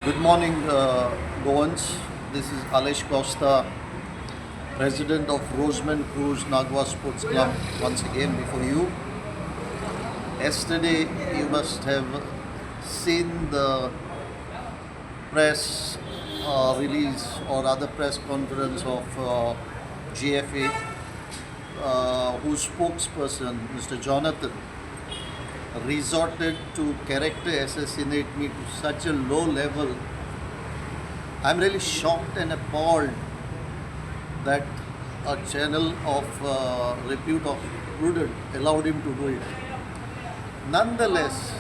Good morning, Goans. This is Aleixo Costa, President of Roseman Cruz Nagwa Sports Club, once again before you. Yesterday, you must have seen the press release or other press conference of GFA, whose spokesperson, Mr. Jonathan, resorted to character assassinate me to such a low level. I'm really shocked and appalled that a channel of repute of Prudent allowed him to do it. Nonetheless,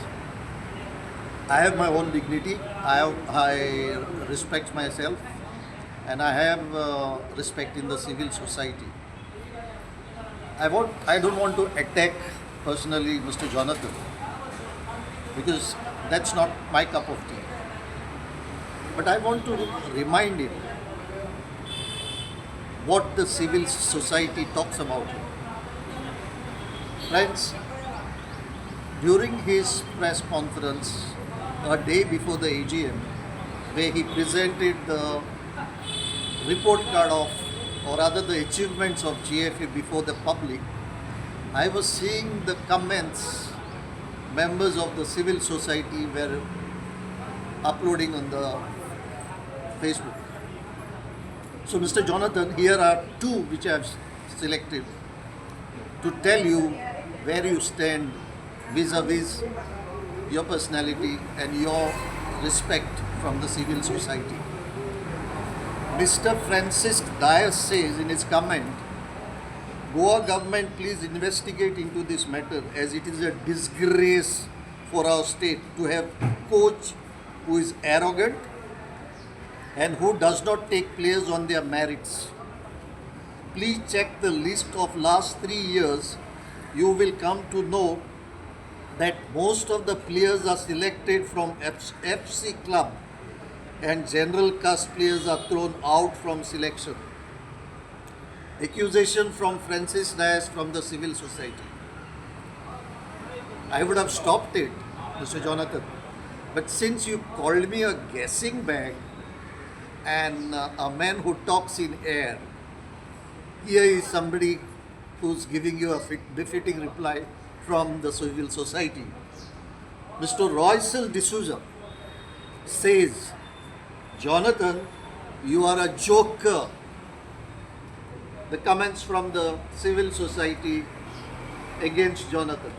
I have my own dignity. I respect myself, and I have respect in the civil society. I don't want to attack personally Mr. Jonathan, because that's not my cup of tea. But I want to remind him what the civil society talks about him. Friends, during his press conference a day before the AGM, where he presented the report card of, or rather the achievements of GFA before the public, I was seeing the comments members of the civil society were uploading on the Facebook. So, Mr. Jonathan, here are two which I have selected to tell you where you stand vis-a-vis your personality and your respect from the civil society. Mr. Francis Dyer says in his comment, Goa government, please investigate into this matter, as it is a disgrace for our state to have coach who is arrogant and who does not take players on their merits. Please check the list of last 3 years. You will come to know that most of the players are selected from FC club and general caste players are thrown out from selection. Accusation from Francis Dias from the civil society. I would have stopped it, Mr. Jonathan, but since you called me a guessing bag and a man who talks in air, here is somebody who's giving you a befitting reply from the civil society. Mr. Roysel D'Souza says, Jonathan, you are a joker. The comments from the civil society against Jonathan.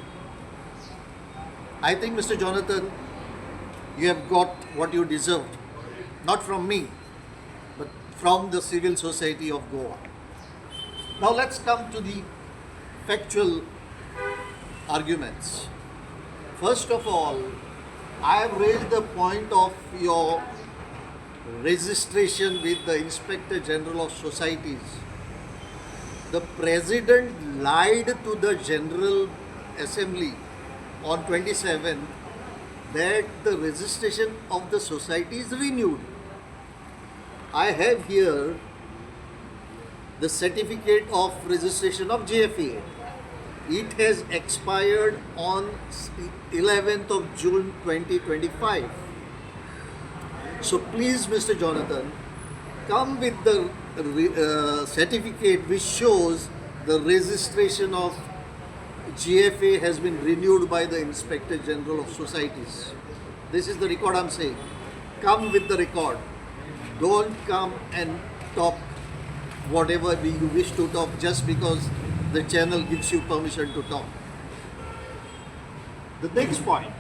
I think, Mr. Jonathan, you have got what you deserved. Not from me, but from the civil society of Goa. Now let's come to the factual arguments. First of all, I have raised the point of your registration with the Inspector General of Societies. The President lied to the General Assembly on 27 that the registration of the society is renewed. I have here the certificate of registration of GFA. It has expired on 11th of June 2025. So please, Mr. Jonathan, come with the certificate which shows the registration of GFA has been renewed by the Inspector General of Societies. This is the record I'm saying. Come with the record. Don't come and talk whatever you wish to talk just because the channel gives you permission to talk. The next point,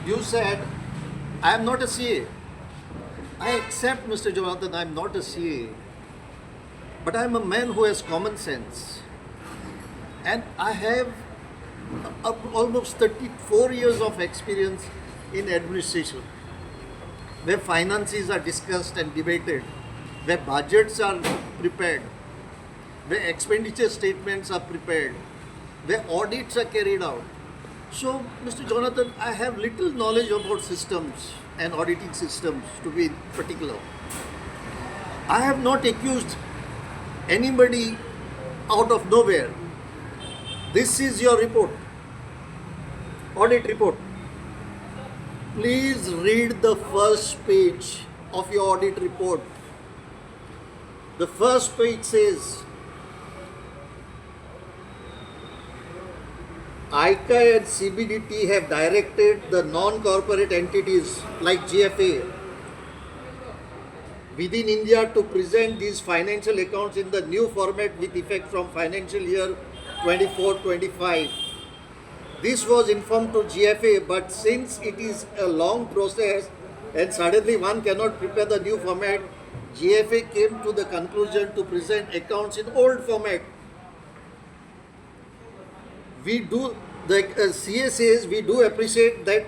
you said, I am not a CA. I accept, Mr. Jonathan, I am not a CA, but I am a man who has common sense. And I have almost 34 years of experience in administration, where finances are discussed and debated, where budgets are prepared, where expenditure statements are prepared, where audits are carried out. So, Mr. Jonathan, I have little knowledge about systems and auditing systems, to be particular. I have not accused anybody out of nowhere. This is your report, audit report. Please read the first page of your audit report. The first page says, ICA and CBDT have directed the non-corporate entities like GFA within India to present these financial accounts in the new format with effect from financial year 24-25. This was informed to GFA, but since it is a long process and suddenly one cannot prepare the new format, GFA came to the conclusion to present accounts in old format. We do, the CA says we do appreciate that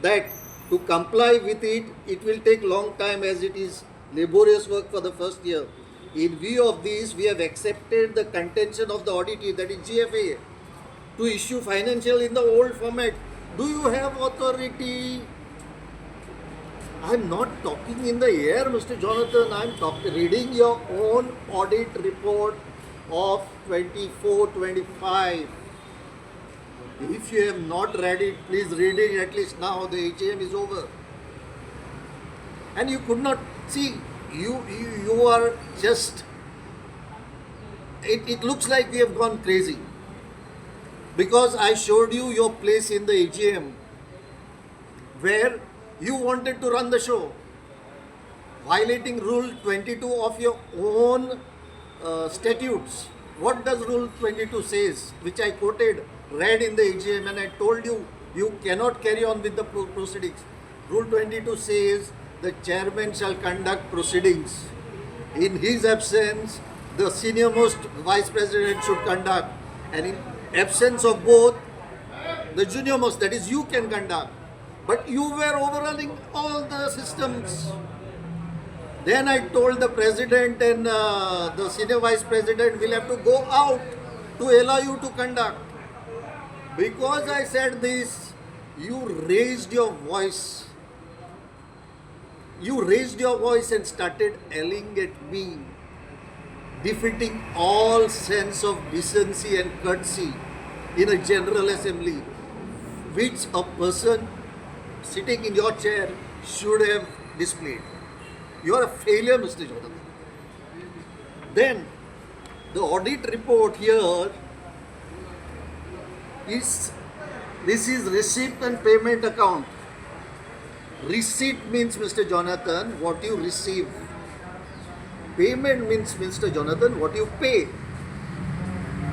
to comply with it, it will take long time as it is laborious work for the first year. In view of this, we have accepted the contention of the auditee, that is GFA, to issue financial in the old format. Do you have authority? I'm not talking in the air, Mr. Jonathan. I'm reading your own audit report of 24-25. If you have not read it, please read it at least now. The AGM is over. And you could not see, you are just, it looks like we have gone crazy. Because I showed you your place in the AGM where you wanted to run the show, violating Rule 22 of your own statutes. What does Rule 22 says, which I quoted, read in the AGM, and I told you, you cannot carry on with the proceedings. Rule 22 says the chairman shall conduct proceedings. In his absence, the senior most vice president should conduct, and in absence of both, the junior most, that is you, can conduct. But you were overrunning all the systems. Then I told the president and the senior vice president will have to go out to allow you to conduct. Because I said this, you raised your voice. You raised your voice and started yelling at me, defeating all sense of decency and courtesy in a general assembly, which a person sitting in your chair should have displayed. You are a failure, Mr. Jonathan. Then, the audit report here is, this is receipt and payment account. Receipt means, Mr. Jonathan, what you receive. Payment means, Mr. Jonathan, what you pay.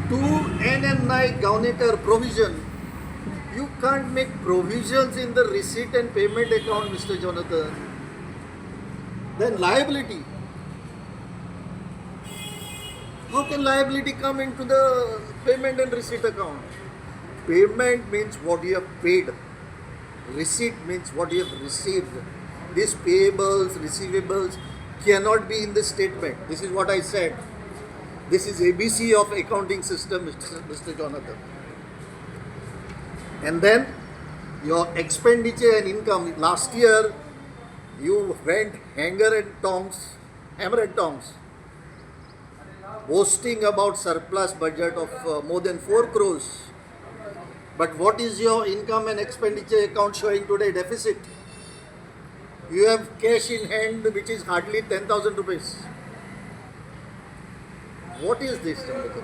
To NNI Gauneter provision. You can't make provisions in the receipt and payment account, Mr. Jonathan. Then liability. How can liability come into the payment and receipt account? Payment means what you have paid. Receipt means what you have received. These payables, receivables cannot be in the statement. This is what I said. This is ABC of accounting system, Mr. Jonathan. And then your expenditure and income. Last year you went hammer and tongs, boasting about surplus budget of more than 4 crores. But what is your income and expenditure account showing today? Deficit. You have cash in hand which is hardly 10,000 rupees. What is this, Jonathan?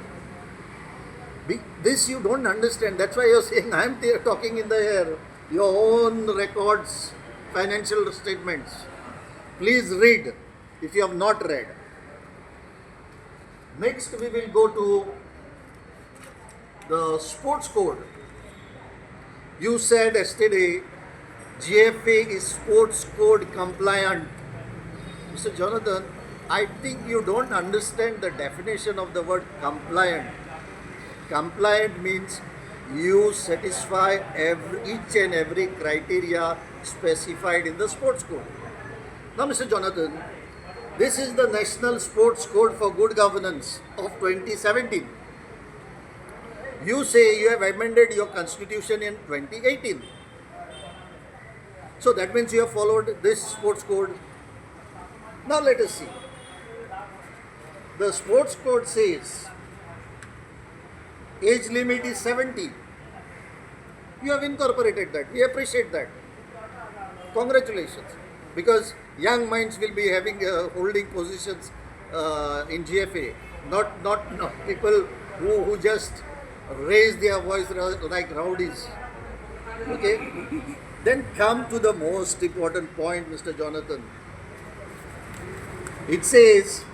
This you don't understand. That's why you're saying I'm talking in the air. Your own records, financial statements. Please read if you have not read. Next we will go to the sports code. You said yesterday GFA is sports code compliant. Mr. Jonathan, I think you don't understand the definition of the word compliant. Compliant means you satisfy each and every criteria specified in the sports code. Now, Mr. Jonathan, this is the National Sports Code for Good Governance of 2017. You say you have amended your constitution in 2018. So that means you have followed this sports code. Now let us see. The sports code says age limit is 70. You have incorporated that. We appreciate that. Congratulations, because young minds will be having holding positions in GFA, not people who just raise their voice like rowdies. Okay, then come to the most important point, Mr. Jonathan. It says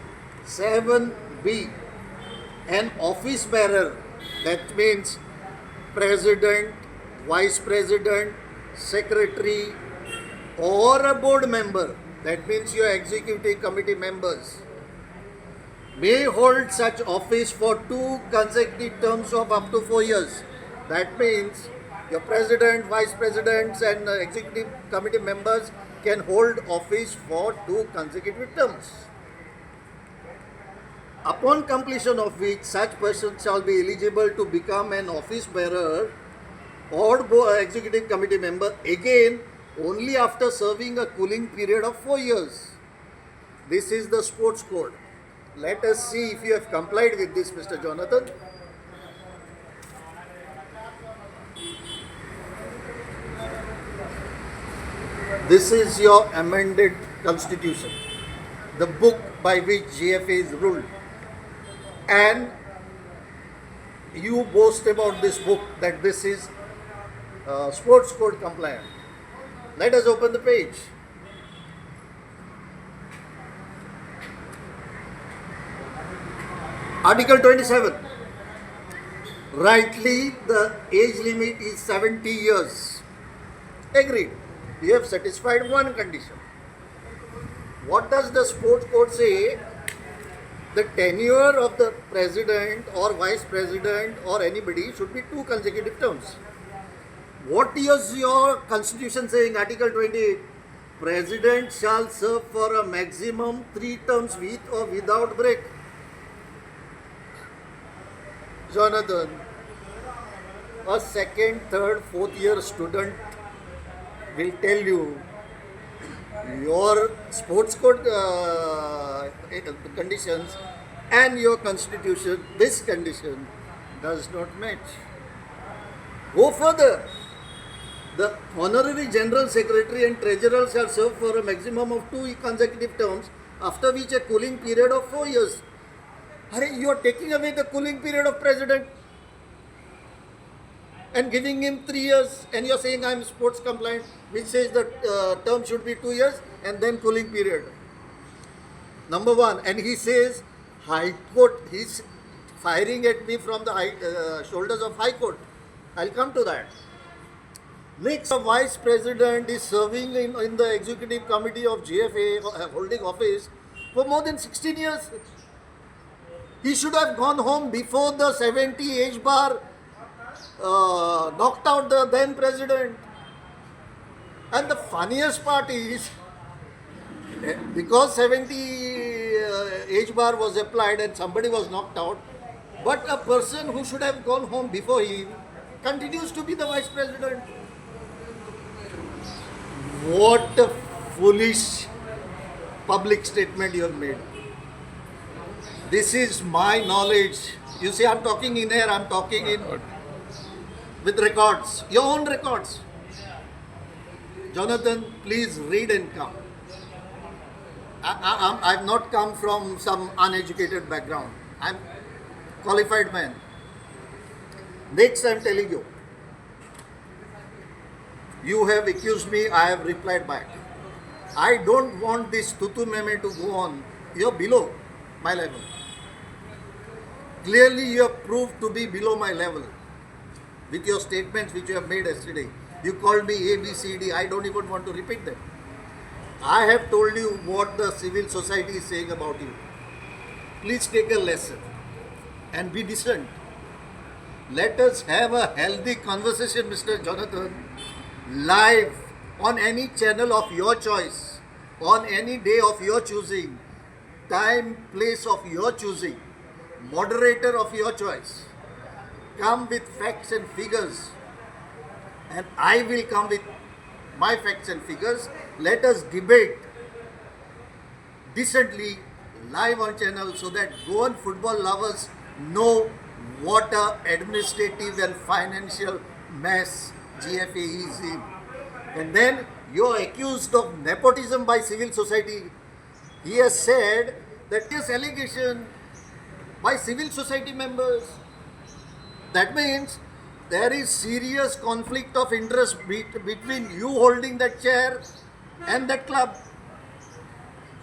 7B, an office bearer, that means president, vice president, secretary, or a board member, that means your executive committee members, may hold such office for 2 consecutive terms of up to 4 years. That means your president, vice presidents, and executive committee members can hold office for 2 consecutive terms, upon completion of which such person shall be eligible to become an office bearer or executive committee member again only after serving a cooling period of 4 years. This is the sports code. Let us see if you have complied with this, Mr. Jonathan. This is your amended constitution, the book by which GFA is ruled. And you boast about this book that this is sports code compliant. Let us open the page. Article 27. Rightly, the age limit is 70 years. Agreed. You have satisfied one condition. What does the sports code say? The tenure of the president or vice president or anybody should be 2 consecutive terms. What is your constitution saying? Article 28. President shall serve for a maximum 3 terms with or without break. Jonathan, a second, third, fourth year student will tell you your sports code conditions and your constitution, this condition does not match. Go further. The honorary general secretary and treasurer shall serve for a maximum of 2 consecutive terms, after which a cooling period of 4 years. You are taking away the cooling period of president and giving him 3 years, and you are saying I am sports compliant, which says that term should be 2 years and then cooling period. Number one, and he says High Court, he is firing at me from the shoulders of High Court. I will come to that. Next, a vice president is serving in the executive committee of GFA, holding office for more than 16 years. He should have gone home before the 70 age bar knocked out the then president. And the funniest part is, because 70 age bar was applied and somebody was knocked out, but a person who should have gone home before him continues to be the vice president. What a foolish public statement you have made. This is my knowledge. You see, I'm talking in air, I'm talking in with records, your own records. Jonathan, please read and come. I've not come from some uneducated background. I'm a qualified man. Next, I'm telling you. You have accused me, I have replied back. I don't want this tutu meme to go on. You're below my level. Clearly, you have proved to be below my level with your statements which you have made yesterday. You called me A, B, C, D. I don't even want to repeat them. I have told you what the civil society is saying about you. Please take a lesson and be decent. Let us have a healthy conversation, Mr. Jonathan, live on any channel of your choice, on any day of your choosing, time, place of your choosing, moderator of your choice. Come with facts and figures, and I will come with my facts and figures. Let us debate decently live on channel so that Goan football lovers know what a administrative and financial mess GFA is in. And then You are accused of nepotism by civil society. He has said that this allegation by civil society members. That means there is serious conflict of interest between you holding that chair and that club.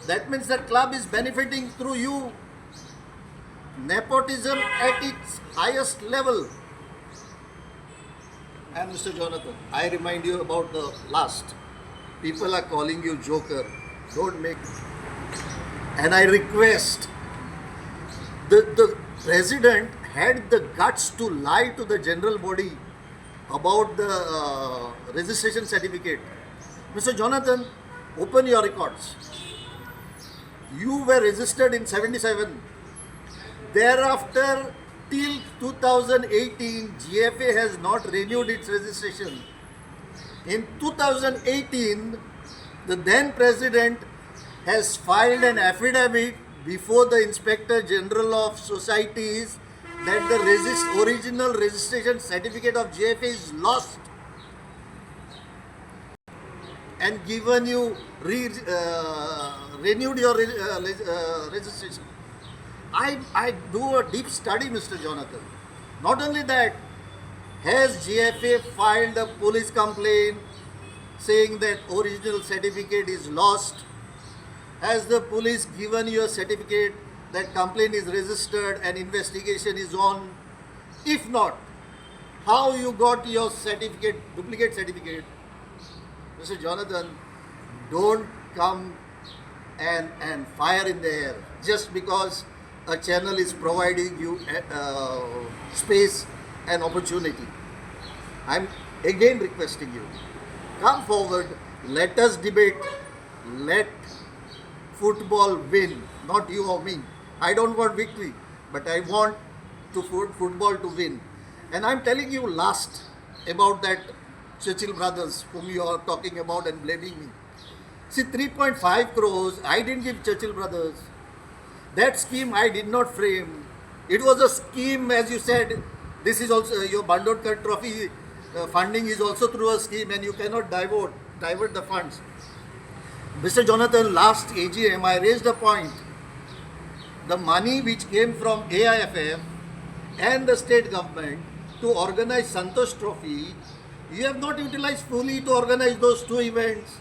That means that club is benefiting through you. Nepotism at its highest level. And Mr. Jonathan, I remind you about the last. People are calling you joker. Don't make. And I request the president had the guts to lie to the general body about the registration certificate. Mr. Jonathan, open your records. You were registered in 77. Thereafter, till 2018, GFA has not renewed its registration. In 2018, the then president has filed an affidavit before the Inspector General of Societies that the original registration certificate of GFA is lost and given you renewed your registration. I do a deep study, Mr. Jonathan. Not only that, has GFA filed a police complaint saying that original certificate is lost? Has the police given you a certificate that complaint is registered and investigation is on? If not, how you got your certificate, duplicate certificate? Mr. Jonathan, don't come and fire in the air just because a channel is providing you space and opportunity. I'm again requesting you, come forward, let us debate, let football win, not you or me. I don't want victory, but I want football to win. And I'm telling you last about that Churchill brothers whom you are talking about and blaming me. See, 3.5 crores, I didn't give Churchill brothers. That scheme I did not frame. It was a scheme, as you said. This is also your Bandodkar Trophy funding is also through a scheme, and you cannot divert the funds. Mr. Jonathan, last AGM I raised a point. The money which came from AIFF and the state government to organize Santosh Trophy, you have not utilized fully to organize those two events.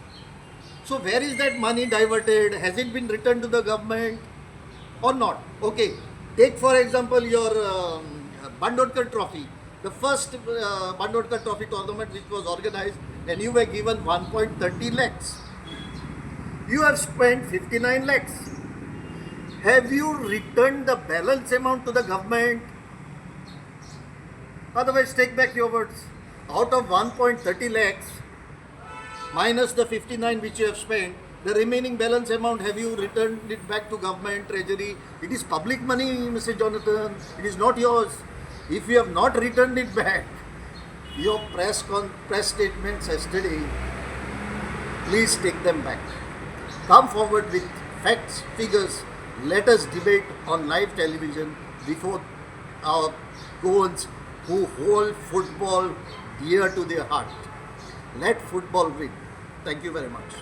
So where is that money diverted? Has it been returned to the government or not? Okay, take for example your Bandodkar Trophy. The first Bandodkar Trophy tournament which was organized, and you were given 1.30 lakhs. You have spent 59 lakhs. Have you returned the balance amount to the government? Otherwise, take back your words. Out of 1.30 lakhs, minus the 59 which you have spent, the remaining balance amount, have you returned it back to government, treasury? It is public money, Mr. Jonathan. It is not yours. If you have not returned it back, your press statements yesterday, please take them back. Come forward with facts, figures. Let us debate on live television before our goals who hold football dear to their heart. Let football win. Thank you very much.